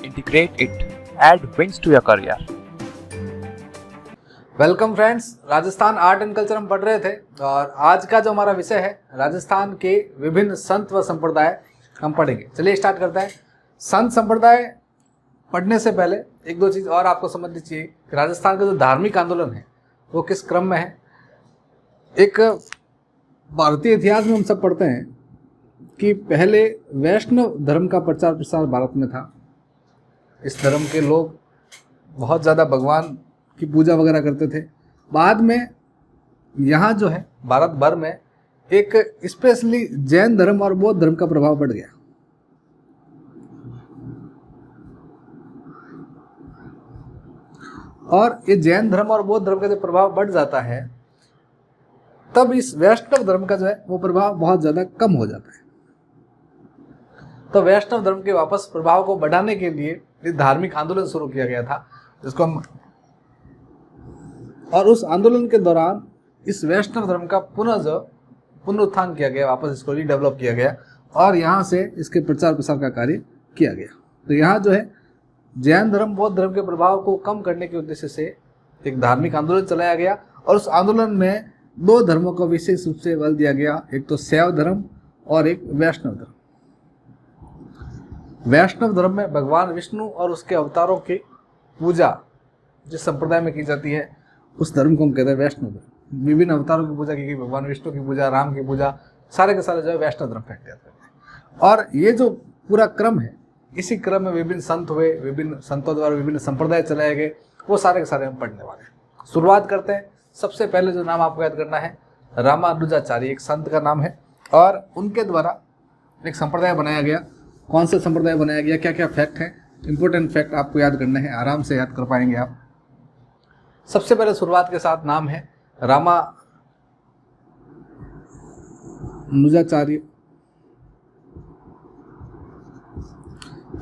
integrate it, add wings to your career. Welcome friends, Rajasthan art and culture हम पढ़ रहे थे और आज का जो हमारा विषय है राजस्थान के विभिन्न संत व संप्रदाय हम पढ़ेंगे। चलिए स्टार्ट करते हैं। संत संप्रदाय पढ़ने से पहले एक दो चीज़ और आपको समझनी चाहिए कि राजस्थान का जो धार्मिक आंदोलन है वो किस क्रम में है। एक भारतीय इतिहास में हम सब पढ़ते हैं कि पहले वैष्णव धर्म का प्रचार प्रसार भारत में था। इस धर्म के लोग बहुत ज़्यादा भगवान की पूजा वगैरह करते थे। बाद में यहाँ जो है भारत भर में एक स्पेशली जैन धर्म और बौद्ध धर्म का प्रभाव बढ़ गया। और ये जैन धर्म और बौद्ध धर्म का जब प्रभाव बढ़ जाता है तब इस वैष्णव धर्म का जो है वो प्रभाव बहुत ज़्यादा कम हो जाता है। तो वैष्णव धर्म के वापस प्रभाव को बढ़ाने के लिए एक धार्मिक आंदोलन शुरू किया गया था, जिसको हम, और उस आंदोलन के दौरान इस वैष्णव धर्म का पुनरुत्थान किया गया, वापस इसको रीडेवलप किया गया और यहाँ से इसके प्रचार प्रसार का कार्य किया गया। तो यहाँ जो है जैन धर्म बौद्ध धर्म के प्रभाव को कम करने के उद्देश्य से एक धार्मिक आंदोलन चलाया गया और उस आंदोलन में दो धर्मों को विशेष रूप से बल दिया गया, एक तो शैव धर्म और एक वैष्णव धर्म। वैष्णव धर्म में भगवान विष्णु और उसके अवतारों की पूजा जिस संप्रदाय में की जाती है उस धर्म को हम कहते हैं वैष्णव धर्म। विभिन्न अवतारों की पूजा की गई, भगवान विष्णु की पूजा, राम की पूजा, सारे के सारे जो है वैष्णव धर्म फैक्ट करते हैं। और ये जो पूरा क्रम है, इसी क्रम में विभिन्न संत हुए, विभिन्न संतों द्वारा विभिन्न संप्रदाय चलाए गए, वो सारे के सारे हम पढ़ने वाले हैं। शुरुआत करते हैं। सबसे पहले जो नाम आपको याद करना है रामानुजाचार्य, एक संत का नाम है और उनके द्वारा एक संप्रदाय बनाया गया। कौन सा संप्रदाय बनाया गया, क्या क्या फैक्ट है, इंपॉर्टेंट फैक्ट आपको याद करने हैं, आराम से याद कर पाएंगे आप। सबसे पहले शुरुआत के साथ नाम है रामानुजाचार्य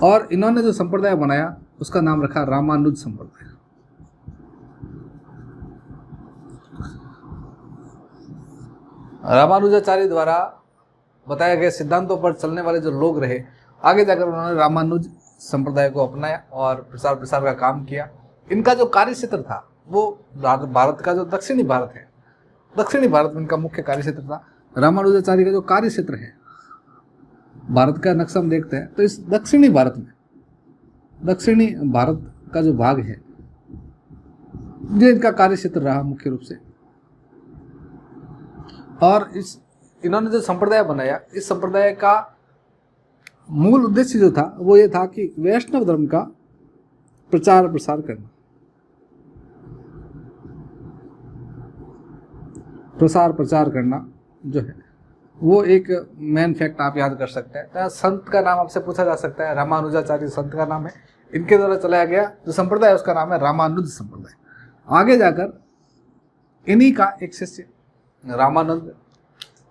और इन्होंने जो संप्रदाय बनाया उसका नाम रखा रामानुज संप्रदाय। रामानुजाचार्य द्वारा बताए गए सिद्धांतों पर चलने वाले जो लोग रहे, आगे जाकर उन्होंने रामानुज संप्रदाय को अपनाया और प्रचार प्रसार का काम किया। इनका जो कार्य क्षेत्र था वो भारत का जो दक्षिणी भारत है, दक्षिणी भारत में इनका मुख्य कार्य क्षेत्र था। रामानुजाचार्य का जो कार्य क्षेत्र है, भारत का नक्शा हम देखते हैं तो इस दक्षिणी भारत में, दक्षिणी भारत का जो भाग है ये इनका कार्य क्षेत्र रहा मुख्य रूप से। और इन्होंने जो संप्रदाय बनाया, इस संप्रदाय का मूल उद्देश्य जो था वो ये था कि वैष्णव धर्म का प्रचार प्रसार करना, प्रचार करना जो है वो एक मेन फैक्ट आप याद कर सकते हैं। संत का नाम आपसे पूछा जा सकता है, रामानुजाचार्य संत का नाम है। इनके द्वारा चलाया गया जो संप्रदाय है उसका नाम है रामानुज संप्रदाय। आगे जाकर इन्हीं का एक शिष्य रामानंद,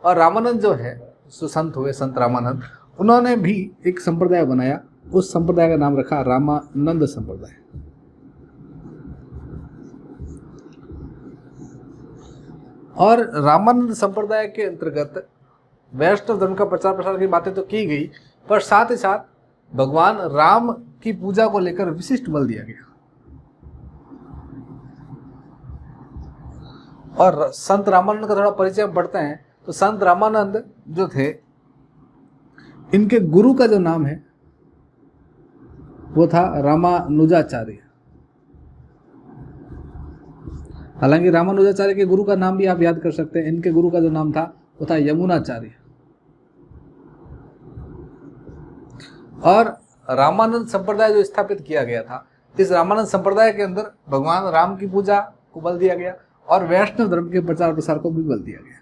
और रामानंद जो है जो संत हुए, संत रामानंद, उन्होंने भी एक संप्रदाय बनाया। उस संप्रदाय का नाम रखा रामानंद संप्रदाय। और रामानंद संप्रदाय के अंतर्गत वैष्णव धर्म का प्रचार प्रसार की बातें तो की गई, पर साथ ही साथ भगवान राम की पूजा को लेकर विशिष्ट बल दिया गया। और संत रामानंद का थोड़ा परिचय हम पढ़ते हैं तो संत रामानंद जो थे, इनके गुरु का जो नाम है वो था रामानुजाचार्य। हालांकि रामानुजाचार्य के गुरु का नाम भी आप याद कर सकते हैं। इनके गुरु का जो नाम था वो था यमुनाचार्य। और रामानंद संप्रदाय जो स्थापित किया गया था, इस रामानंद संप्रदाय के अंदर भगवान राम की पूजा को बल दिया गया और वैष्णव धर्म के प्रचार प्रसार को भी बल दिया गया।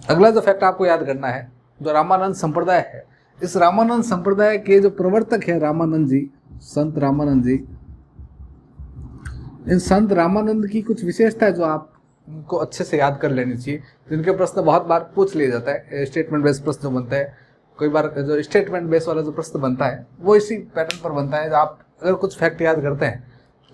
अगला जो फैक्ट आपको याद करना है, जो रामानंद संप्रदाय है, इस रामानंद संप्रदाय के जो प्रवर्तक है रामानंद जी, संत रामानंद जी, इन संत रामानंद की कुछ विशेषता है जो आपको अच्छे से याद कर लेनी चाहिए, जिनके प्रश्न बहुत बार पूछ लिया जाता है। स्टेटमेंट बेस्ड प्रश्न जो बनता है, कई बार जो स्टेटमेंट बेस्ड वाला जो प्रश्न बनता है वो इसी पैटर्न पर बनता है। आप अगर कुछ फैक्ट याद करते हैं,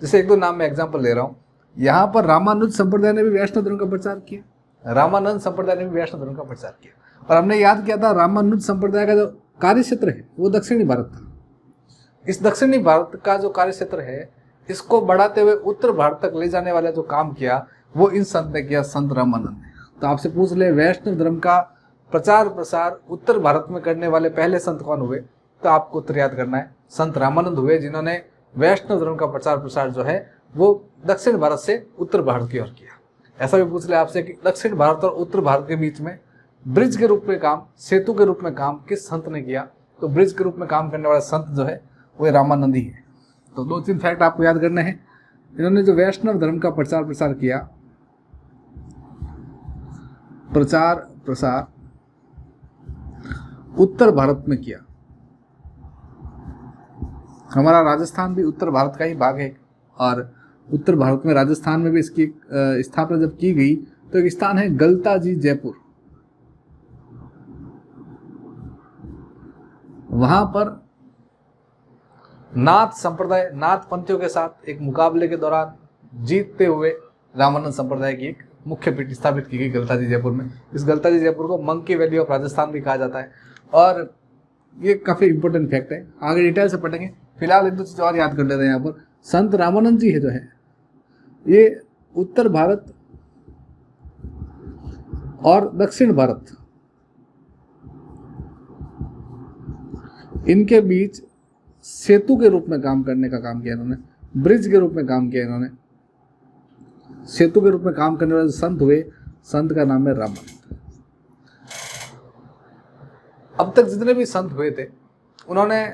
जैसे एक दो नाम मैं एग्जांपल ले रहा हूँ, यहाँ पर रामानुज संप्रदाय ने भी वैष्णव धर्म का प्रचार किया रामानंद संप्रदाय ने भी वैष्णव धर्म का प्रचार किया। और हमने याद किया था रामानुज संप्रदाय का जो कार्य क्षेत्र है वो दक्षिणी भारत था। इस दक्षिणी भारत का जो कार्य क्षेत्र है इसको बढ़ाते हुए उत्तर भारत तक ले जाने वाला जो काम किया वो इन संत ने किया, संत रामानंद ने। तो आपसे पूछ ले वैष्णव धर्म का प्रचार प्रसार उत्तर भारत में करने वाले पहले संत कौन हुए, तो आपको उत्तर याद करना है, संत रामानंद हुए, जिन्होंने वैष्णव धर्म का प्रचार प्रसार जो है वो दक्षिण भारत से उत्तर भारत की ओर किया। ऐसा भी पूछ ले आपसे कि दक्षिण भारत और उत्तर भारत के बीच में ब्रिज के रूप में काम, सेतु के रूप में काम किस संत ने किया, तो ब्रिज के रूप में काम करने वाला संत जो है वो रामानंद ही है। तो 2-3 फैक्ट आपको याद करने हैं। इन्होंने जो वैष्णव धर्म का प्रचार प्रसार किया, प्रचार प्रसार उत्तर भारत में किया। हमारा राजस्थान भी उत्तर भारत का ही भाग है और उत्तर भारत में राजस्थान में भी इसकी स्थापना जब की गई तो एक स्थान है गलताजी जयपुर। वहां पर नाथ संप्रदाय, नाथ पंथियों के साथ एक मुकाबले के दौरान जीतते हुए रामानंद संप्रदाय की एक मुख्य पीठ स्थापित की गई गलताजी जयपुर में। इस गलताजी जयपुर को मंकी वैली ऑफ राजस्थान भी कहा जाता है और ये काफी इंपॉर्टेंट फैक्ट है, आगे डिटेल से पढ़ेंगे। फिलहाल एक दो चीज और याद कर लेते हैं। यहाँ पर संत रामानंद जी है जो है ये उत्तर भारत और दक्षिण भारत इनके बीच सेतु के रूप में काम करने का काम किया इन्होंने, ब्रिज के रूप में काम किया इन्होंने। सेतु के रूप में काम करने वाले संत हुए, संत का नाम है रामानंद। अब तक जितने भी संत हुए थे उन्होंने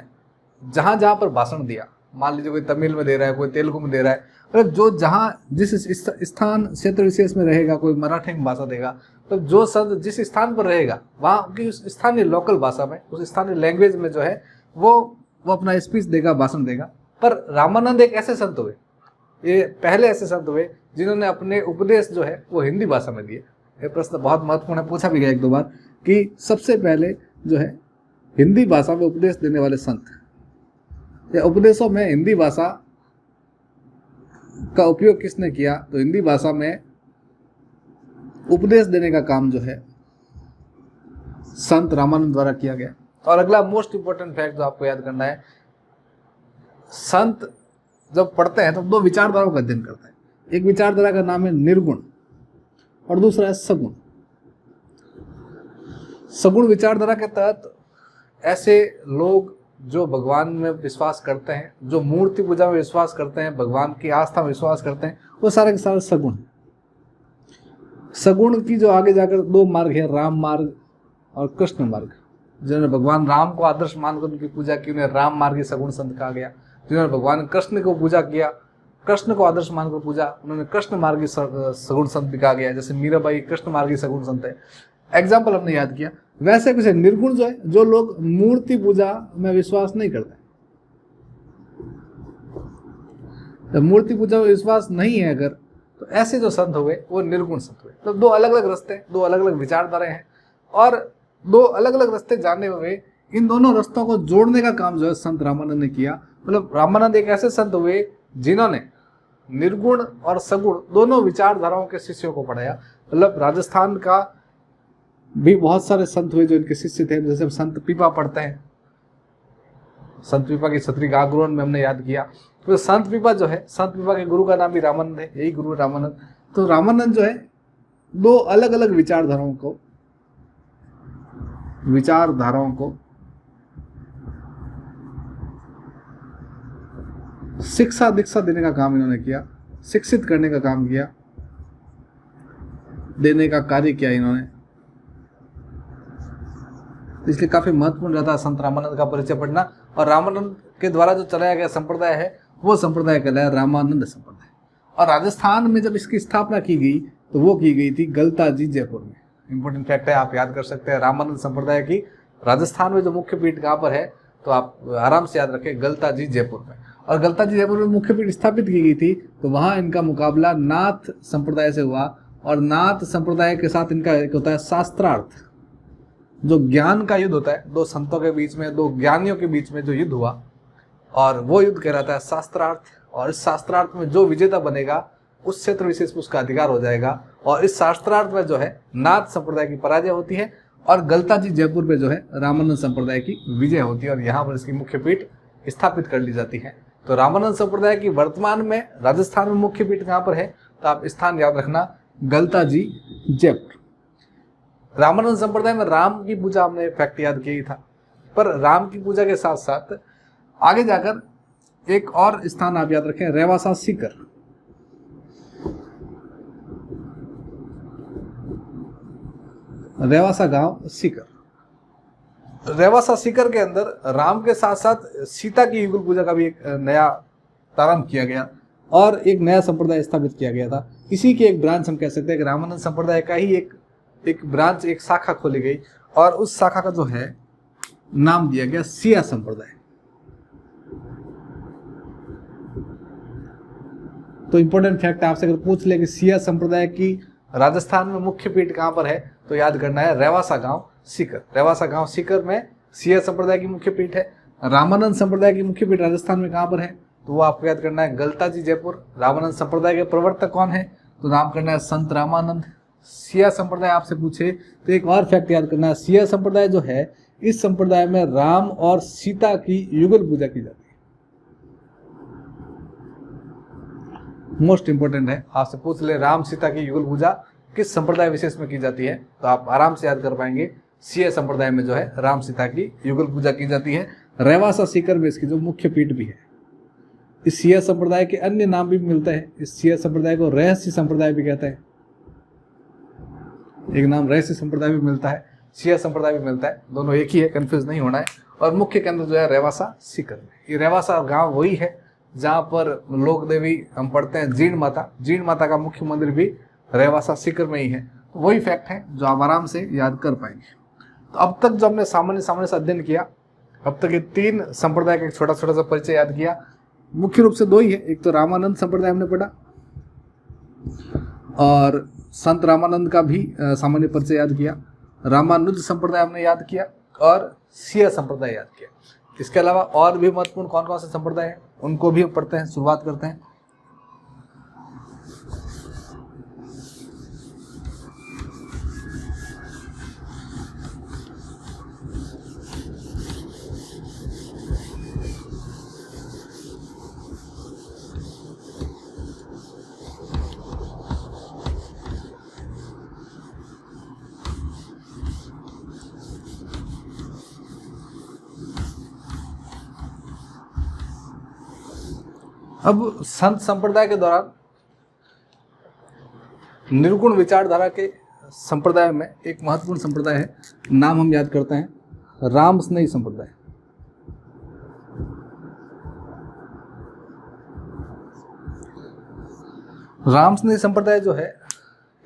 जहां जहां पर भाषण दिया, मान लीजिए कोई तमिल में दे रहा है, कोई तेलुगु में दे रहा है, मतलब जो जहां जिस स्थान क्षेत्र विशेष में रहेगा, कोई मराठी में भाषा देगा, तो जो संत जिस स्थान पर रहेगा वहां की उस स्थानीय लोकल भाषा में, उस स्थानीय लैंग्वेज में जो है वो अपना स्पीच देगा, भाषण देगा। पर रामानंद एक ऐसे संत हुए, ये पहले ऐसे संत हुए जिन्होंने अपने उपदेश जो है वो हिंदी भाषा में दिए। ये प्रश्न बहुत महत्वपूर्ण है, पूछा भी गया 1-2 बार कि सबसे पहले जो है हिंदी भाषा में उपदेश देने वाले संत, या उपदेशों में हिंदी भाषा का उपयोग किसने किया, तो हिंदी भाषा में उपदेश देने का काम जो है संत रामानंद द्वारा किया गया। और अगला मोस्ट इंपोर्टेंट फैक्ट जो आपको याद करना है, संत जब पढ़ते हैं तो 2 विचारधाराओं का अध्ययन करते हैं। एक विचारधारा का नाम है निर्गुण और दूसरा है सगुण। सगुण विचारधारा के तहत ऐसे लोग जो भगवान में विश्वास करते हैं, जो मूर्ति पूजा में विश्वास करते हैं, भगवान की आस्था में विश्वास करते हैं, वो सारे के सारे सगुण। सगुण की जो आगे जाकर 2 मार्ग है, राम मार्ग और कृष्ण मार्ग। जिन्होंने भगवान राम को आदर्श मानकर उनकी पूजा की, उन्हें राम मार्गी सगुण संत कहा गया। जिन्होंने भगवान कृष्ण को पूजा किया, कृष्ण को आदर्श मानकर पूजा, उन्होंने कृष्ण मार्गी सगुण संत भी कहा गया। जैसे मीराबाई कृष्ण मार्गी सगुण संत है, एग्जाम्पल हमने याद किया। वैसे कुछ निर्गुण जो है, जो लोग मूर्ति पूजा में विश्वास नहीं करते, जब मूर्ति पूजा में विश्वास नहीं है अगर, तो ऐसे जो संत हुए वो निर्गुण संत हुए। तो 2 अलग अलग रास्ते, 2 अलग अलग विचारधाराएं हैं और 2 अलग अलग रास्ते जाने हुए इन दोनों रास्तों को जोड़ने का काम जो है संत रामानंद ने किया। मतलब रामानंद एक ऐसे संत हुए जिन्होंने निर्गुण और सगुण दोनों विचारधाराओं के शिष्यों को पढ़ाया। मतलब राजस्थान का भी बहुत सारे संत हुए जो इनके शिष्य थे। जैसे संत पीपा पढ़ते हैं, संत पीपा की छतरी गागरोन में हमने याद किया। तो संत पीपा जो है, संत पीपा के गुरु का नाम भी रामानंद है, यही गुरु रामानंद। तो रामानंद जो है 2 अलग अलग विचारधाराओं को शिक्षा दीक्षा देने का काम इन्होंने किया, शिक्षित करने का काम किया, देने का कार्य किया इन्होंने। इसलिए काफी महत्वपूर्ण रहता है संत रामानंद का परिचय पढ़ना। और रामानंद के द्वारा जो चलाया गया संप्रदाय है वो संप्रदाय कहलाया रामानंद संप्रदाय। और राजस्थान में जब इसकी स्थापना की गई तो वो की गई थी गलताजी जयपुर में। इंपॉर्टेंट फैक्ट है, आप याद कर सकते हैं। रामानंद संप्रदाय की राजस्थान में जो मुख्य पीठ कहाँ पर है, तो आप आराम से याद रखें, गलताजी जयपुर में। और गलताजी जयपुर में मुख्य पीठ स्थापित की गई थी, तो वहां इनका मुकाबला नाथ संप्रदाय से हुआ। और नाथ संप्रदाय के साथ इनका एक होता है शास्त्रार्थ, जो ज्ञान का युद्ध होता है, 2 संतों के बीच में, 2 ज्ञानियों के बीच में जो युद्ध हुआ, और वो युद्ध कहलाता है शास्त्रार्थ। और इस शास्त्रार्थ में जो विजेता बनेगा उस क्षेत्र विशेष पर उसका अधिकार हो जाएगा। और इस शास्त्रार्थ में जो है नाथ संप्रदाय की पराजय होती है और गलताजी जयपुर पे जो है रामानंद संप्रदाय की विजय होती है और यहाँ पर इसकी मुख्य पीठ स्थापित कर ली जाती है। तो रामानंद संप्रदाय की वर्तमान में राजस्थान में मुख्य पीठ कहाँ पर है, तो आप स्थान याद रखना, गलताजी जयपुर। रामानंद संप्रदाय में राम की पूजा हमने फैक्ट याद किया था, पर राम की पूजा के साथ साथ आगे जाकर एक और स्थान आप याद रखें, रेवासा सीकर। रेवासा गांव सीकर। रेवासा सीकर के अंदर राम के साथ साथ सीता की युगल पूजा का भी एक नया प्रारंभ किया गया और एक नया संप्रदाय स्थापित किया गया था। इसी की एक ब्रांच हम कह सकते हैं कि रामानंद संप्रदाय का ही एक ब्रांच, एक शाखा खोली गई और उस शाखा का जो है नाम दिया गया सिया संप्रदाय। तो इंपॉर्टेंट फैक्ट आपसे अगर पूछ ले कि सिया संप्रदाय की राजस्थान में मुख्य पीठ कहाँ पर है, तो याद करना है रेवासा गांव सीकर। रेवासा गांव सीकर में सिया संप्रदाय की मुख्य पीठ है। रामानंद संप्रदाय की मुख्य पीठ राजस्थान में कहाँ पर है, तो वो आपको याद करना है गलताजी जयपुर। रामानंद संप्रदाय के प्रवर्तक कौन है, तो नाम करना है संत रामानंद। सिया संप्रदाय आपसे पूछे तो एक और फैक्ट याद करना है, सिया संप्रदाय जो है इस संप्रदाय में राम और सीता की युगल पूजा की जाती है। मोस्ट इंपोर्टेंट है, आपसे पूछ ले राम सीता की युगल पूजा किस संप्रदाय विशेष में की जाती है, तो आप आराम से याद कर पाएंगे सिया संप्रदाय में जो है राम सीता की युगल पूजा की जाती है। रेवासा सीकर में इसकी जो मुख्य पीठ भी है। इस सिया संप्रदाय के अन्य नाम भी मिलते हैं। इस सिया संप्रदाय को रहस्य संप्रदाय भी कहते हैं, एक नाम रहस्य संप्रदाय भी मिलता है, सिया संप्रदाय भी मिलता है, दोनों एक ही है, कंफ्यूज नहीं होना है। और मुख्य केंद्र जो है रेवासा सीकर में। ये रेवासा गांव वही है जहाँ पर लोक देवी हम पढ़ते हैं जीर्ण माता। जीर्ण माता का मुख्य मंदिर भी रेवासा सीकर में ही है। तो वही फैक्ट है जो आप आराम से याद कर पाएंगे। तो अब तक जो हमने सामान्य से अध्ययन किया, अब तक ये 3 संप्रदाय का एक छोटा सा परिचय याद किया। मुख्य रूप से 2 ही है, एक तो रामानंद संप्रदाय हमने पढ़ा और संत रामानंद का भी सामान्य परिचय याद किया। रामानुज संप्रदाय हमने याद किया और सिया संप्रदाय याद किया। इसके अलावा और भी महत्वपूर्ण कौन कौन से संप्रदाय हैं उनको भी हम पढ़ते हैं, शुरुआत करते हैं। अब संत संप्रदाय के दौरान निर्गुण विचारधारा के संप्रदाय में एक महत्वपूर्ण संप्रदाय है, नाम हम याद करते हैं रामस्नेही संप्रदाय। रामस्नेही संप्रदाय जो है,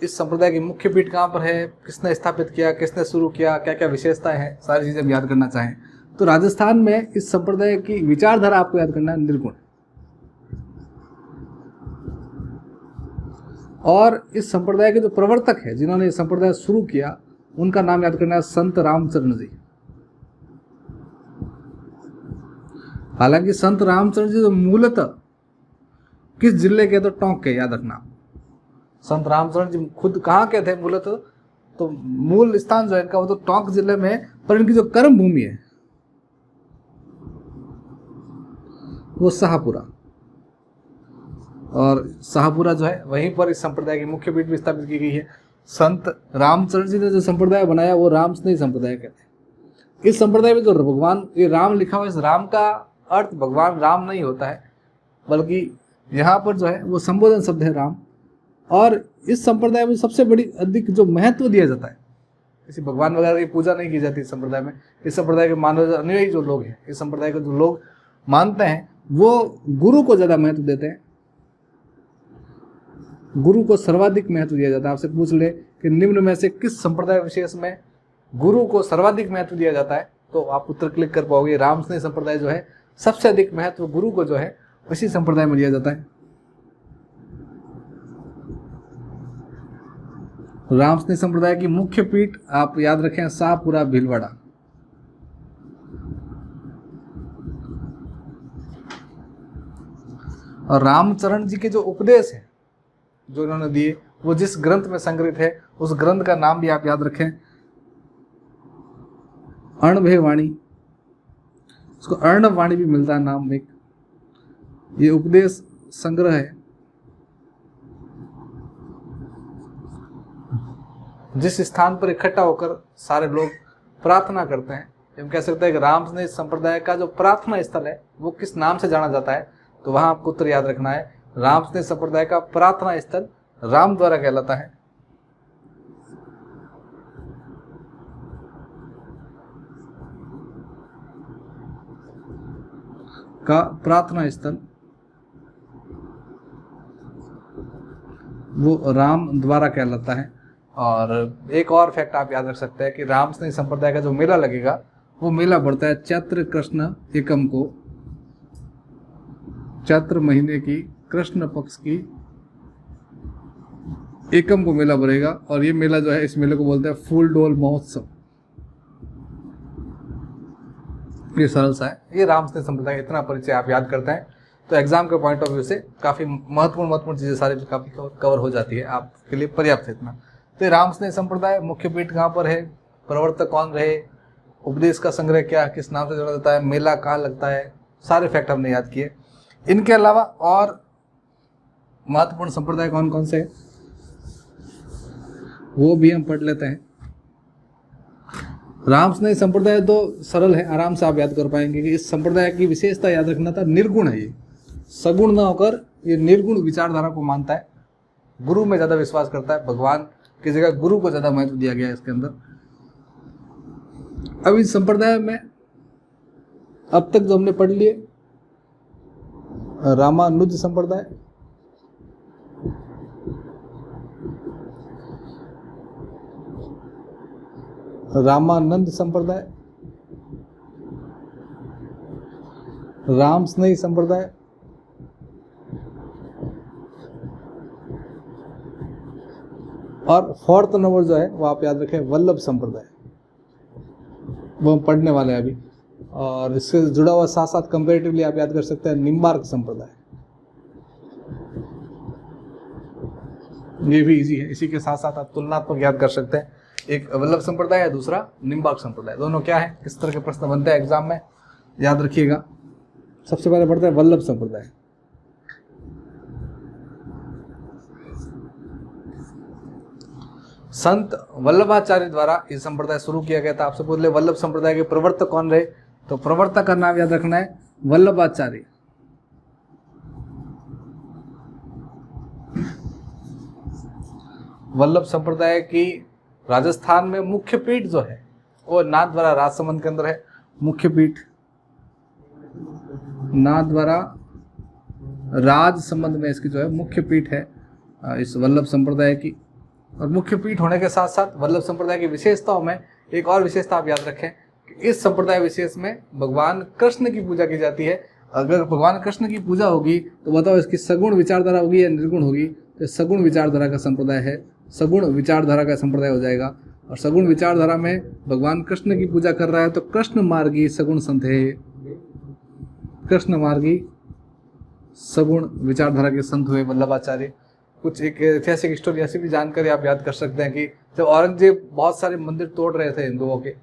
इस संप्रदाय की मुख्य पीठ कहाँ पर है, किसने स्थापित किया, किसने शुरू किया, क्या क्या विशेषताएं हैं, सारी चीजें हम याद करना चाहें तो राजस्थान में इस संप्रदाय की विचारधारा आपको याद करना है निर्गुण। और इस संप्रदाय के जो प्रवर्तक है, जिन्होंने इस संप्रदाय शुरू किया, उनका नाम याद करना है संत रामचरण जी। हालांकि संत रामचरण जी जो मूलतः किस जिले के, तो टोंक के, याद रखना। संत रामचरण जी खुद कहाँ के थे मूलतः, तो मूल स्थान जो है इनका वो तो टोंक जिले में है, पर इनकी जो कर्म भूमि है वो शाहपुरा, और शाहपुरा जो है वहीं पर इस संप्रदाय की मुख्य पीठ भी स्थापित की गई है। संत रामचरण जी ने जो संप्रदाय बनाया वो रामस्नेही संप्रदाय कहते हैं। इस संप्रदाय में जो भगवान ये राम लिखा हुआ है, इस राम का अर्थ भगवान राम नहीं होता है, बल्कि यहाँ पर जो है वो संबोधन शब्द है राम। और इस संप्रदाय में सबसे बड़ी अधिक जो महत्व दिया जाता है, किसी भगवान वगैरह की पूजा नहीं की जाती इस संप्रदाय में। इस संप्रदाय के मानव अनुयायी जो लोग हैं, इस संप्रदाय के जो लोग मानते हैं, वो गुरु को ज्यादा महत्व देते हैं। गुरु को सर्वाधिक महत्व दिया जाता है। आपसे पूछ ले कि निम्न में से किस संप्रदाय विशेष में गुरु को सर्वाधिक महत्व दिया जाता है, तो आप उत्तर क्लिक कर पाओगे। रामस्नेही संप्रदाय जो है सबसे अधिक महत्व गुरु को जो है इसी संप्रदाय में दिया जाता है। रामस्नेही संप्रदाय की मुख्य पीठ आप याद रखें शाहपुरा भीलवाड़ा। और रामचरण जी के जो उपदेश है, जो इन्होंने दिए वो जिस ग्रंथ में संग्रहित है उस ग्रंथ का नाम भी आप याद रखें। अर्णभ वाणी, उसको अर्णव वाणी भी मिलता है नाम एक। ये उपदेश संग्रह है जिस स्थान पर इकट्ठा होकर सारे लोग प्रार्थना करते हैं। हम कह सकते हैं कि रामस्नेह संप्रदाय का जो प्रार्थना स्थल है वो किस नाम से जाना जाता है, तो वहां आपको उत्तर याद रखना है। रामस्नेह संप्रदाय का प्रार्थना स्थल राम द्वारा कहलाता है। का प्रार्थना स्थल वो राम द्वारा कहलाता है। और एक और फैक्ट आप याद रख सकते हैं कि रामस्नेह संप्रदाय का जो मेला लगेगा वो मेला बढ़ता है चैत्र कृष्ण एकम को, चैत्र महीने की कृष्ण पक्ष की एकम को मेला बढ़ेगा। और ये मेला जो है, इस मेले को बोलते हैं फूल डोल महोत्सव। ये सरल सा है। ये रामस्नेह संप्रदाय, इतना परिचय आप याद करते हैं तो एग्जाम के पॉइंट ऑफ व्यू से काफी महत्वपूर्ण चीजें सारी काफी कवर हो जाती है, आपके लिए पर्याप्त है इतना। तो रामस्नेह संप्रदाय मुख्य पीठ कहाँ पर है, प्रवर्तक कौन रहे, उपदेश का संग्रह क्या, किस नाम से जाना जाता है, मेला कहाँ लगता है, सारे फैक्ट हमने याद किए। इनके अलावा और महत्वपूर्ण संप्रदाय कौन कौन से हैं वो भी हम पढ़ लेते हैं। रामस्नेह संप्रदाय तो सरल है, आराम से आप याद कर पाएंगे कि इस संप्रदाय की विशेषता याद रखना था, निर्गुण है। ये सगुण ना होकर ये निर्गुण विचारधारा को मानता है, गुरु में ज्यादा विश्वास करता है, भगवान की जगह गुरु को ज्यादा महत्व दिया गया है इसके अंदर। अब इस संप्रदाय में अब तक जो हमने पढ़ लिए, रामानुज संप्रदाय, रामानंद संप्रदाय, रामस्नेह संप्रदाय, और फोर्थ नंबर जो है वो आप याद रखें वल्लभ संप्रदाय, वो हम पढ़ने वाले हैं अभी। और इससे जुड़ा हुआ साथ साथ कंपेरेटिवली आप याद कर सकते हैं निम्बार्क संप्रदाय, ये भी इजी है। इसी के साथ साथ आप तुलनात्मक याद कर सकते हैं, एक वल्लभ संप्रदाय है, दूसरा निम्बार्क संप्रदाय। दोनों क्या है, किस तरह के प्रश्न बनते हैं एग्जाम में, याद रखिएगा। सबसे पहले पढ़ते हैं वल्लभ संप्रदाय। संत वल्लभाचार्य द्वारा यह संप्रदाय शुरू किया गया था। आपसे पूछ ले वल्लभ संप्रदाय के प्रवर्तक कौन रहे, तो प्रवर्तक का नाम याद रखना है वल्लभाचार्य। वल्लभ संप्रदाय की राजस्थान में मुख्य पीठ जो है वो नाथद्वारा राजसमंद के अंदर है। मुख्य पीठ नाथद्वारा राजसमंद में इसकी जो है मुख्य पीठ है इस वल्लभ संप्रदाय की। और मुख्य पीठ होने के साथ साथ वल्लभ संप्रदाय की विशेषताओं में एक और विशेषता आप याद रखें कि इस संप्रदाय विशेष में भगवान कृष्ण की पूजा की जाती है। अगर भगवान कृष्ण की पूजा होगी तो बताओ इसकी सगुण विचारधारा होगी या निर्गुण होगी, तो सगुण विचारधारा का संप्रदाय है, सगुण विचारधारा का संप्रदाय हो जाएगा। और सगुण विचारधारा में भगवान कृष्ण की पूजा कर रहा है तो कृष्ण मार्गी सगुण संत है, कृष्ण मार्गी सगुण विचारधारा के संत हुए वल्लभाचार्य। कुछ एक ऐतिहासिक स्टोरी ऐसी भी जानकारी आप याद कर सकते हैं कि जब औरंगजेब बहुत सारे मंदिर तोड़ रहे थे हिंदुओं के,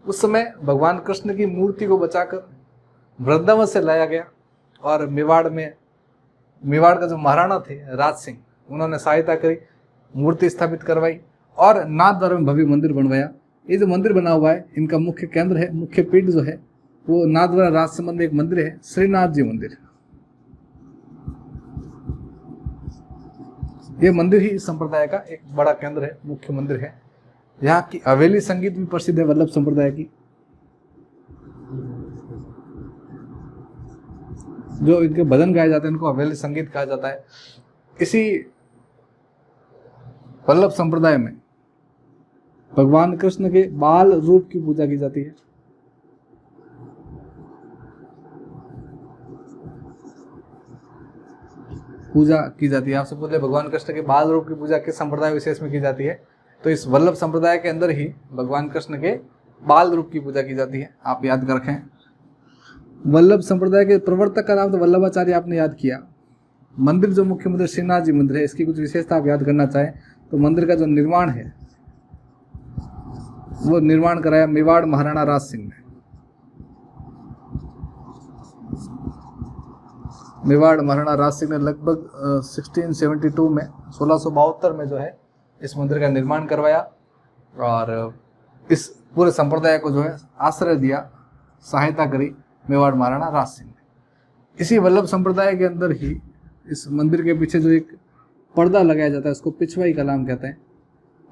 उस समय भगवान कृष्ण की मूर्ति को बचाकर वृंदावन से लाया गया और मेवाड़ का जो महाराणा थे राज सिंह, उन्होंने सहायता करी, मूर्ति स्थापित करवाई और नाथद्वारा में भव्य मंदिर बनवाया। ये जो मंदिर बना हुआ है इनका मुख्य केंद्र है, मुख्य पीठ जो है वो नाथद्वारा राजसमंद में एक मंदिर है, श्रीनाथ जी मंदिर। ये मंदिर ही इस संप्रदाय का एक बड़ा केंद्र है, मुख्य मंदिर है। यहाँ की हवेली संगीत भी प्रसिद्ध है वल्लभ संप्रदाय की। जो इनके भजन गाए जाते हैं इनको हवेली संगीत कहा जाता है। इसी वल्लभ संप्रदाय में भगवान कृष्ण के बाल रूप की पूजा की जाती है। पूजा की जाती है। आपसे पूछे भगवान कृष्ण के बाल रूप की पूजा किस संप्रदाय विशेष में की जाती है, तो इस वल्लभ संप्रदाय के अंदर ही भगवान कृष्ण के बाल रूप की पूजा की जाती है। आप याद कर रखें। वल्लभ संप्रदाय के प्रवर्तक का नाम तो वल्लभाचार्य आपने याद किया। मंदिर जो मुख्य मंदिर श्रीनाथ जी मंदिर है, इसकी कुछ विशेषता आप याद करना चाहें तो मंदिर का जो निर्माण है वो निर्माण कराया मेवाड़ महाराणा राज सिंह ने। मेवाड़ महाराणा राज सिंह ने लगभग 1672 में 1672 में जो है इस मंदिर का निर्माण करवाया और इस पूरे संप्रदाय को जो है आश्रय दिया, सहायता करी मेवाड़ महाराणा राज सिंह ने। इसी वल्लभ संप्रदाय के अंदर ही इस मंदिर के पीछे जो एक पर्दा लगाया जाता है उसको पिछवाई कला कहते हैं।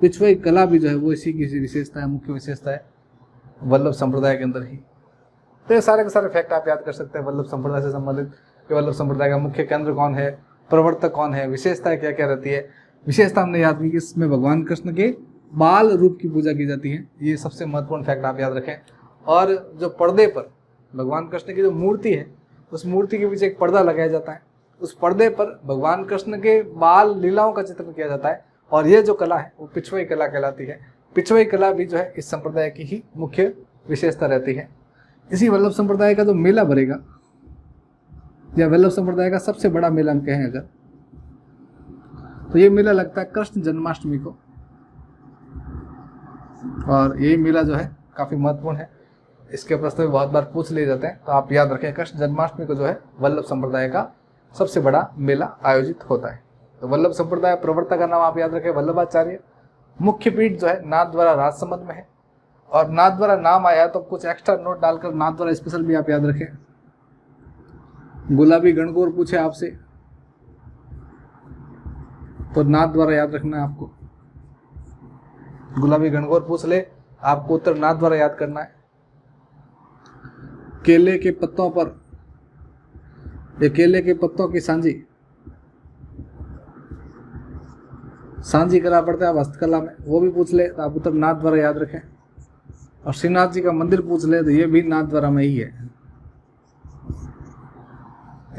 पिछवाई कला भी जो है वो इसी की विशेषता है, मुख्य विशेषता है वल्लभ संप्रदाय के अंदर ही। तो ये सारे के सारे फैक्ट आप याद कर सकते हैं वल्लभ संप्रदाय से संबंधित कि वल्लभ संप्रदाय का मुख्य केंद्र कौन है, प्रवर्तक कौन है, विशेषताएं क्या क्या रहती है। विशेषता हमने याद की कि इसमें भगवान कृष्ण के बाल रूप की पूजा की जाती है, ये सबसे महत्वपूर्ण फैक्ट आप याद रखें। और जो पर्दे पर भगवान कृष्ण की जो मूर्ति है उस मूर्ति के पीछे एक पर्दा लगाया जाता है, उस पर्दे पर भगवान कृष्ण के बाल लीलाओं का चित्रण किया जाता है और ये जो कला है वो पिछवाई कला कहलाती है। पिछवाई कला भी जो है इस संप्रदाय की ही मुख्य विशेषता रहती है। इसी वल्लभ संप्रदाय का जो मेला भरेगा या वल्लभ संप्रदाय का सबसे बड़ा मेला हम कहें अगर तो ये मेला लगता है कृष्ण जन्माष्टमी को और यही मेला जो है काफ़ी महत्वपूर्ण है। इसके प्रश्न भी बहुत बार पूछ लिए जाते हैं तो आप याद रखें कृष्ण जन्माष्टमी को जो है वल्लभ संप्रदाय का सबसे बड़ा मेला आयोजित होता है। तो वल्लभ संप्रदाय प्रवर्तक का नाम आप याद रखें वल्लभाचार्य। मुख्य पीठ जो है नाथद्वारा राजसमंद में है और नाथद्वारा नाम आया तो कुछ एक्स्ट्रा नोट डालकर नाथद्वारा स्पेशल भी आप याद रखें। गुलाबी गणगौर पूछे आपसे तो नाथद्वारा याद रखना है आपको। गुलाबी गणगौर पूछ ले आपको उत्तर नाथद्वारा याद करना है। केले के पत्तों पर ये केले के पत्तों की सांझी करा पड़ता है आप हस्तकला में, वो भी पूछ ले तो आप उत्तर नाथद्वारा याद रखें। और श्रीनाथ जी का मंदिर पूछ ले तो ये भी नाथद्वारा में ही है।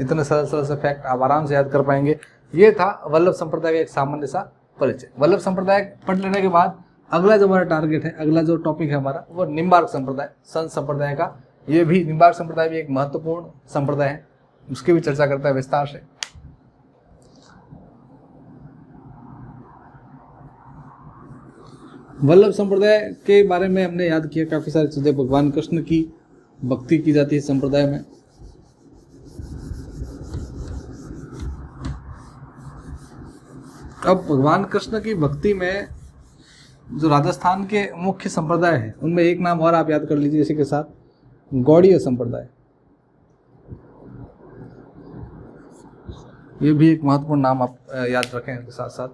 इतने सरल सरल से फैक्ट आप आराम से याद कर पाएंगे। ये था वल्लभ संप्रदाय का एक सामान्य सा परिचय। वल्लभ संप्रदाय पढ़ लेने के बाद अगला जो हमारा टारगेट है, अगला जो टॉपिक है हमारा वो निम्बार्क संप्रदाय, संत संप्रदाय का। ये भी निम्बार्क संप्रदाय भी एक महत्वपूर्ण संप्रदाय है, उसकी भी चर्चा करता है विस्तार से। वल्लभ संप्रदाय के बारे में हमने याद किया काफी सारी चीजें। भगवान कृष्ण की भक्ति की जाती है संप्रदाय में। अब भगवान कृष्ण की भक्ति में जो राजस्थान के मुख्य संप्रदाय है उनमें एक नाम और आप याद कर लीजिए इसी के साथ, गौड़ीय संप्रदाय। ये भी एक महत्वपूर्ण नाम आप याद रखें इसके साथ साथ।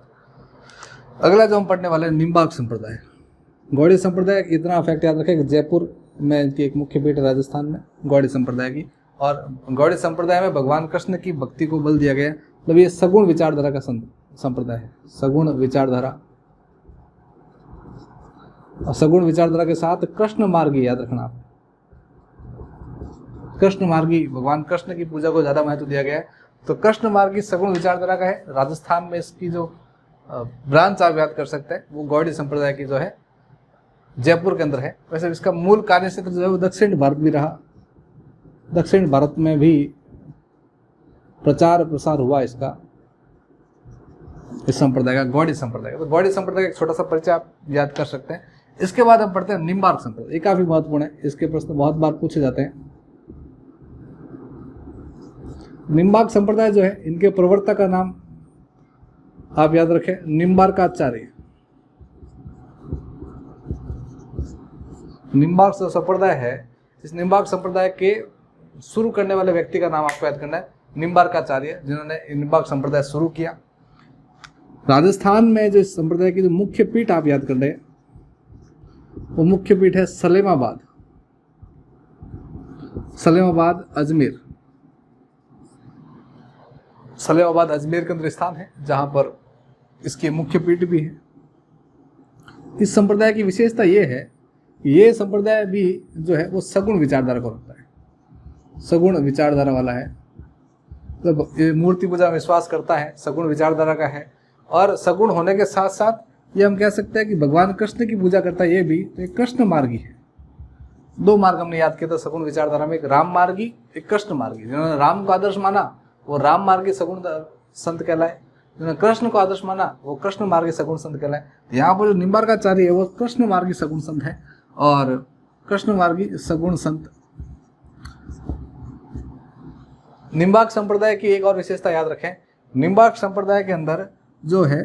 अगला जो हम पढ़ने वाले हैं निम्बार्क संप्रदाय। गौड़ीय संप्रदाय इतना फैक्ट याद रखें कि जयपुर में इनकी एक मुख्य पीठ है राजस्थान में गौड़ीय संप्रदाय की। और गौड़ीय संप्रदाय में भगवान कृष्ण की भक्ति को बल दिया गया। मतलब ये सगुण विचारधारा का संप्रदाय है, सगुण विचारधारा। और सगुण विचारधारा के साथ कृष्ण मार्गी याद रखना आप। कृष्ण मार्गी, भगवान कृष्ण की पूजा को ज्यादा महत्व दिया गया है तो कृष्ण मार्गी सगुण विचारधारा का है। राजस्थान में इसकी जो ब्रांच आप याद कर सकते हैं वो गौड़ीय संप्रदाय की जो है जयपुर के अंदर है। वैसे इसका मूल कार्य क्षेत्र जो है वो दक्षिण भारत भी रहा। दक्षिण भारत में भी प्रचार प्रसार हुआ इसका, इस संप्रदाय का, गौड़ीय संप्रदाय का। तो गौड़ीय संप्रदाय का एक छोटा सा परिचय आप याद कर सकते हैं। इसके बाद हम पढ़ते हैं निम्बार्क संप्रदाय। ये काफी महत्वपूर्ण है, इसके प्रश्न बहुत बार पूछे जाते हैं। निम्बार्क संप्रदाय जो है इनके प्रवर्तक का नाम आप याद रखें, निम्बार्काचार्य। निम्बार्क संप्रदाय है, इस निम्बार्क संप्रदाय के शुरू करने वाले व्यक्ति का नाम आपको याद करना है, निम्बार्काचार्य, जिन्होंने निम्बार्क संप्रदाय शुरू किया। राजस्थान में जो इस संप्रदाय की जो मुख्य पीठ आप याद कर रहे हैं वो मुख्य पीठ है सलेमाबाद, सलेमाबाद अजमेर। सलेमाबाद अजमेर के अंदर स्थान है जहां पर इसकी मुख्य पीठ भी है। इस संप्रदाय की विशेषता ये है, ये संप्रदाय भी जो है वो सगुण विचारधारा को रखता है, सगुण विचारधारा वाला है। तो ये मूर्ति पूजा में विश्वास करता है, सगुण विचारधारा का है। और सगुण होने के साथ साथ ये हम कह सकते हैं कि भगवान कृष्ण की पूजा करता है ये भी, तो एक कृष्ण मार्गी है। दो मार्ग हमने याद किया था सगुण विचारधारा में, एक राम मार्गी, एक कृष्ण मार्गी। जिन्होंने राम का आदर्श माना वो राम मार्गी संत कहलाए। जिन्होंने कृष्ण को आदर्श माना वो कृष्ण मार्गी सगुण संत कहलाए। तो यहाँ पर जो निम्बार्काचार्य है वो कृष्ण मार्गी सगुण संत है। और कृष्ण मार्गी सगुण संत निम्बार्क संप्रदाय की एक और विशेषता याद रखें, निम्बार्क संप्रदाय के अंदर जो है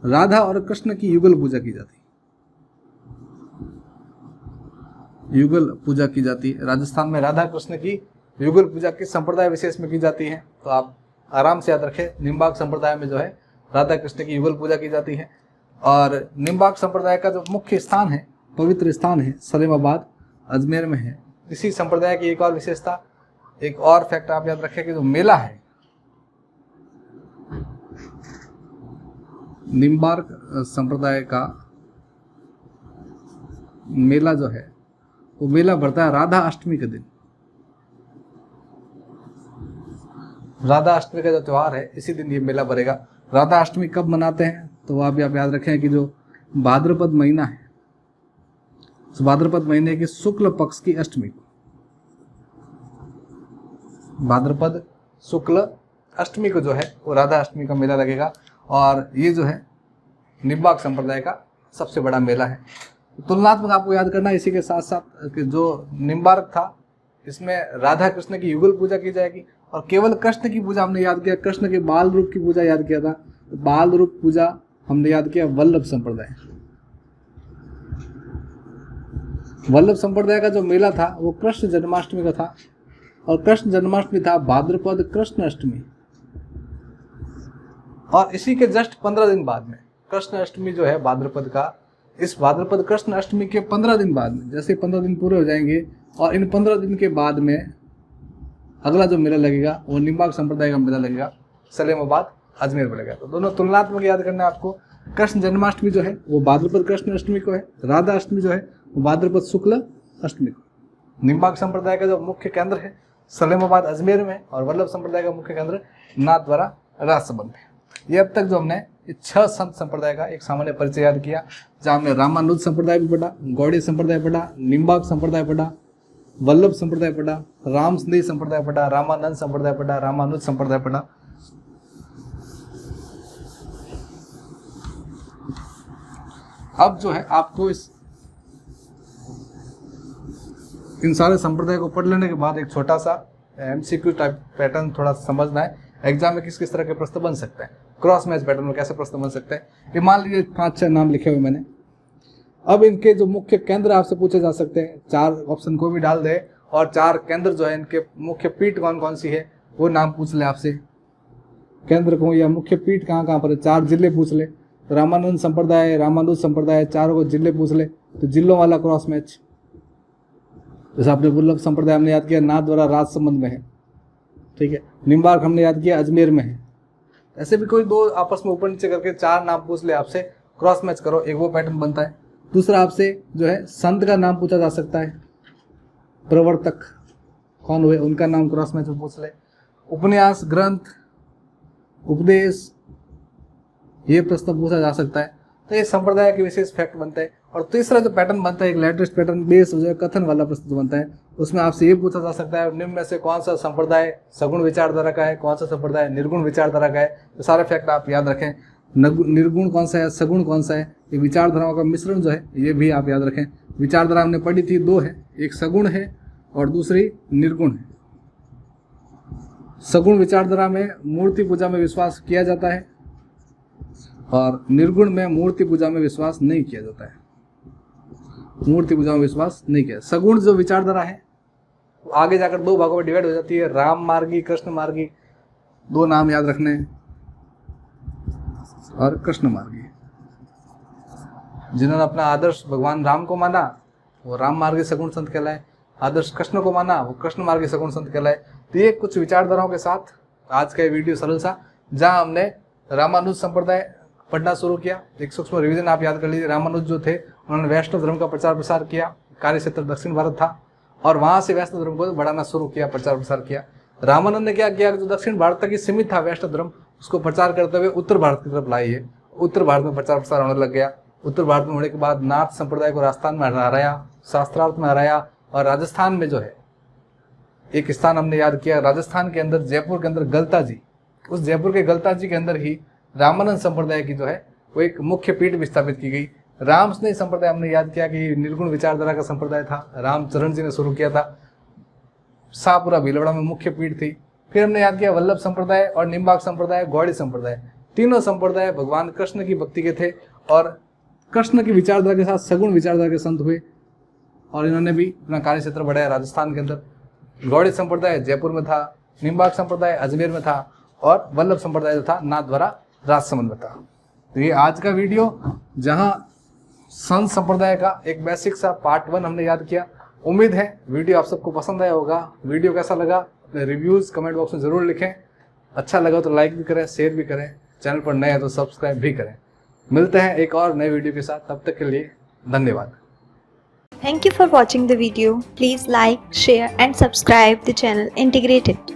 राधा और कृष्ण की युगल पूजा की जाती है। युगल पूजा की जाती है राजस्थान में, राधा कृष्ण की युगल पूजा किस संप्रदाय विशेष में की जाती है, तो आप आराम से याद रखें, निम्बार्क संप्रदाय में जो है राधा कृष्ण की युगल पूजा की जाती है। और निम्बार्क संप्रदाय का जो मुख्य स्थान है, पवित्र स्थान है, सलेमाबाद अजमेर में है। इसी संप्रदाय की एक और विशेषता, एक और फैक्ट आप याद रखें कि जो मेला है निम्बार्क संप्रदाय का मेला जो है वो मेला बढ़ता है राधा अष्टमी के दिन। राधा अष्टमी का जो त्यौहार है इसी दिन ये मेला बढ़ेगा। राधा अष्टमी कब मनाते हैं तो आप याद रखें कि जो भाद्रपद महीना है, उस भाद्रपद महीने की शुक्ल पक्ष की अष्टमी को, भाद्रपद शुक्ल अष्टमी को जो है वो राधा अष्टमी का मेला लगेगा। और ये जो है निम्बार्क संप्रदाय का सबसे बड़ा मेला है। तुलनात्मक आपको याद करना है इसी के साथ साथ कि जो निम्बार्क था इसमें राधा कृष्ण की युगल पूजा की जाएगी और केवल कृष्ण की पूजा हमने याद किया, कृष्ण के बाल रूप की पूजा याद किया था। तो बाल रूप पूजा हमने याद किया वल्लभ संप्रदाय। वल्लभ संप्रदाय का जो मेला था वो कृष्ण जन्माष्टमी का था और कृष्ण जन्माष्टमी था भाद्रपद कृष्ण अष्टमी। और इसी के जस्ट 15 दिन बाद में कृष्ण अष्टमी जो है भाद्रपद का, इस भाद्रपद कृष्ण अष्टमी के 15 दिन बाद में, जैसे 15 दिन पूरे हो जाएंगे और इन 15 दिन के बाद में अगला जो मेला लगेगा वो निम्बार्क संप्रदाय का मेला लगेगा, सलेमाबाद अजमेर में लगेगा। तो दोनों तुलनात्मक याद करना है आपको। कृष्ण जन्माष्टमी जो है वो भाद्रपद कृष्ण अष्टमी को है, राधा अष्टमी जो है वो भाद्रपद शुक्ल अष्टमी को। निम्बार्क संप्रदाय का जो मुख्य केंद्र है सलेमाबाद अजमेर में और वल्लभ संप्रदाय का मुख्य केंद्र नाथद्वारा राजसमंद में। ये अब तक जो हमने 6 संत संप्रदाय का एक सामान्य परिचय याद किया, जहाँ हमने रामानुज संप्रदाय भी पढ़ा, गौड़ीय संप्रदाय पढ़ा, निम्बार्क संप्रदाय पढ़ा, वल्लभ संप्रदाय पढ़ा, राम संदेह संप्रदाय पढ़ा, रामानंद संप्रदाय पढ़ा, रामानुज संप्रदाय पढ़ा। अब जो है आपको इन सारे संप्रदाय को पढ़ लेने के बाद एक छोटा सा एमसीक्यू टाइप पैटर्न थोड़ा समझना है। एग्जाम में किस किस तरह के प्रश्न बन सकते हैं, क्रॉस मैच पैटर्न में कैसे प्रश्न बन सकते हैं। ये मान लीजिए 5-6 नाम लिखे हुए मैंने। अब इनके जो मुख्य केंद्र आपसे पूछे जा सकते हैं, 4 ऑप्शन को भी डाल दे और 4 केंद्र जो है इनके मुख्य पीठ कौन कौन सी है वो नाम पूछ ले आपसे। केंद्र को या मुख्य पीठ कहाँ कहाँ पर है, 4 जिले पूछ ले। तो रामानंद संप्रदाय, रामानुज संप्रदाय, 4 को जिले पूछ ले तो जिलों वाला क्रॉस मैच। जैसे आपने वल्लभ संप्रदाय हमने याद किया नाथद्वारा राजसमंद में है, ठीक है। निम्बार्क हमने याद किया अजमेर में है। ऐसे भी कोई 2 आपस में ऊपर नीचे करके 4 नाम पूछ ले आपसे, क्रॉस मैच करो, एक वो पैटर्न बनता है। दूसरा आपसे जो है संत का नाम पूछा जा सकता है, प्रवर्तक कौन हुए उनका नाम क्रॉस मैच में पूछ ले। उपन्यास, ग्रंथ, उपदेश, ये प्रश्न पूछा जा सकता है। तो ये संप्रदाय के विशेष फैक्ट बनता है। और तीसरा जो पैटर्न बनता है, एक लेटेस्ट पैटर्न बेस जो है कथन वाला प्रश्न जो बनता है, उसमें आपसे ये पूछा जा सकता है निम्न में से कौन सा संप्रदाय सगुण विचारधारा का है, कौन सा संप्रदाय निर्गुण विचारधारा का है। तो सारे फैक्ट आप याद रखें। निर्गुण कौन सा है, सगुण कौन सा है, ये विचारधाराओं का मिश्रण जो है ये भी आप याद रखें। विचारधारा हमने पढ़ी थी 2 है, एक सगुण है और दूसरी निर्गुण है। सगुण विचारधारा में मूर्ति पूजा में विश्वास किया जाता है और निर्गुण में मूर्ति पूजा में विश्वास नहीं किया जाता है। मूर्ति पूजा में विश्वास नहीं किया। सगुण जो विचारधारा है आगे जाकर 2 भागों में डिवाइड हो जाती है, राम मार्गी, कृष्ण मार्गी। 2 नाम याद रखने हैं, और कृष्ण मार्गी। जिन्होंने अपना आदर्श भगवान राम को माना वो राम मार्गी सगुण संत कहलाए, आदर्श कृष्ण को माना वो कृष्ण मार्गी सगुण संत कहलाए। तो ये कुछ विचारधाराओं के साथ आज का ये वीडियो सरल सा, जहां हमने रामानुज संप्रदाय पढ़ना शुरू किया। एक सूक्ष्म रिवीजन आप याद कर लीजिए। रामानुज जो थे उन्होंने वैष्णव धर्म का प्रचार प्रसार किया, कार्य क्षेत्र दक्षिण भारत था और वहां से वैष्णव धर्म को बढ़ाना शुरू किया, प्रचार प्रसार किया। रामानंद ने क्या किया, जो दक्षिण भारत तक ही सीमित था वैष्णव धर्म, उसको प्रचार करते हुए उत्तर भारत की तरफ लाई है। उत्तर भारत में प्रचार प्रसार होने लग गया। उत्तर भारत में होने के बाद नाथ संप्रदाय को राजस्थान में हराया, शास्त्रार्थ में हराया और राजस्थान में जो है एक स्थान हमने याद किया, राजस्थान के अंदर जयपुर के अंदर गलता जी उस जयपुर के गलताजी के अंदर ही रामानंद संप्रदाय की जो है वो एक मुख्य पीठ भी स्थापित की गई। रामस्नेह संप्रदाय हमने याद किया कि निर्गुण विचारधारा का संप्रदाय था, रामचरण जी ने शुरू किया था, शाहपुरा भीलवाड़ा में मुख्य पीठ थी। फिर हमने याद किया वल्लभ संप्रदाय और निम्बार्क संप्रदाय, गौड़ी संप्रदाय, तीनों संप्रदाय भगवान कृष्ण की भक्ति के थे और कृष्ण की विचारधारा के साथ सगुण विचारधारा के संत हुए और इन्होंने भी अपना कार्य क्षेत्र बढ़ाया राजस्थान के अंदर। गौड़ी संप्रदाय जयपुर में था, निम्बार्क संप्रदाय अजमेर में था और वल्लभ संप्रदाय जो था नाथद्वारा राजसमंद में था। तो ये आज का वीडियो जहां संत संप्रदाय का एक बेसिक सा पार्ट 1 हमने याद किया। उम्मीद है वीडियो आप सबको पसंद आया होगा। वीडियो कैसा लगा अपने रिव्यूज कमेंट बॉक्स में जरूर लिखें। अच्छा लगा तो लाइक भी करें, शेयर भी करें, चैनल पर नए हैं तो सब्सक्राइब भी करें। मिलते हैं एक और नए वीडियो के साथ, तब तक के लिए धन्यवाद। Thank you for watching the video. Please like, share and subscribe the channel Integrated.